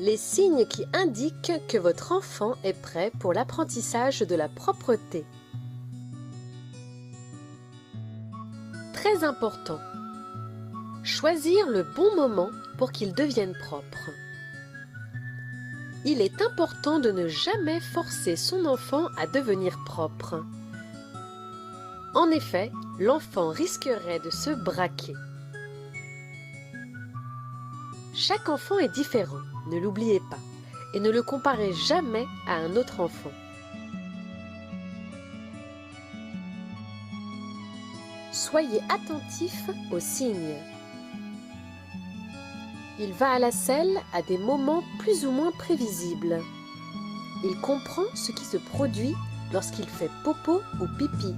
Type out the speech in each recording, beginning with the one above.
Les signes qui indiquent que votre enfant est prêt pour l'apprentissage de la propreté. Très important. Choisir le bon moment pour qu'il devienne propre. Il est important de ne jamais forcer son enfant à devenir propre. En effet, l'enfant risquerait de se braquer. Chaque enfant est différent, ne l'oubliez pas, et ne le comparez jamais à un autre enfant. Soyez attentif aux signes. Il va à la selle à des moments plus ou moins prévisibles. Il comprend ce qui se produit lorsqu'il fait popo ou pipi.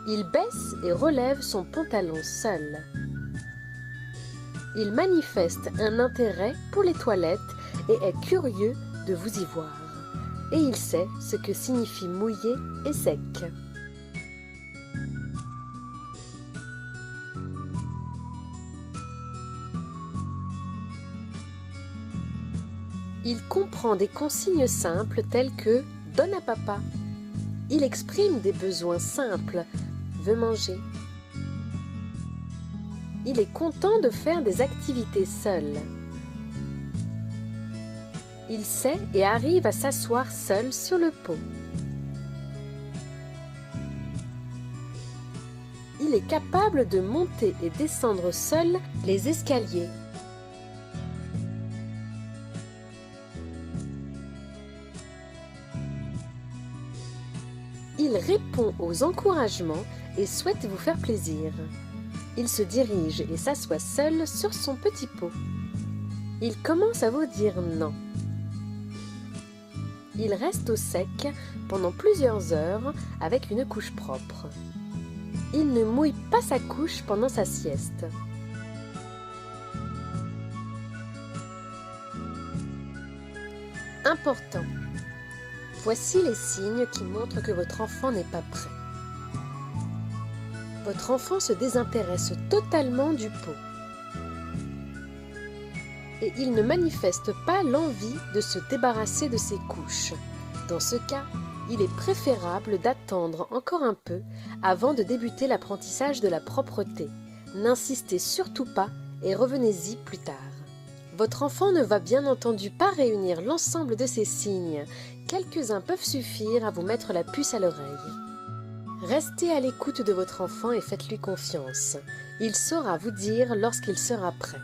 Il baisse et relève son pantalon seul. Il manifeste un intérêt pour les toilettes et est curieux de vous y voir. Et il sait ce que signifie mouillé et sec. Il comprend des consignes simples telles que « donne à papa ». Il exprime des besoins simples « veut manger ». Il est content de faire des activités seul. Il sait et arrive à s'asseoir seul sur le pot. Il est capable de monter et descendre seul les escaliers. Il répond aux encouragements et souhaite vous faire plaisir. Il se dirige et s'assoit seul sur son petit pot. Il commence à vous dire non. Il reste au sec pendant plusieurs heures avec une couche propre. Il ne mouille pas sa couche pendant sa sieste. Important. Voici les signes qui montrent que votre enfant n'est pas prêt. Votre enfant se désintéresse totalement du pot. Et il ne manifeste pas l'envie de se débarrasser de ses couches. Dans ce cas, il est préférable d'attendre encore un peu avant de débuter l'apprentissage de la propreté. N'insistez surtout pas et revenez-y plus tard. Votre enfant ne va bien entendu pas réunir l'ensemble de ces signes. Quelques-uns peuvent suffire à vous mettre la puce à l'oreille. Restez à l'écoute de votre enfant et faites-lui confiance. Il saura vous dire lorsqu'il sera prêt.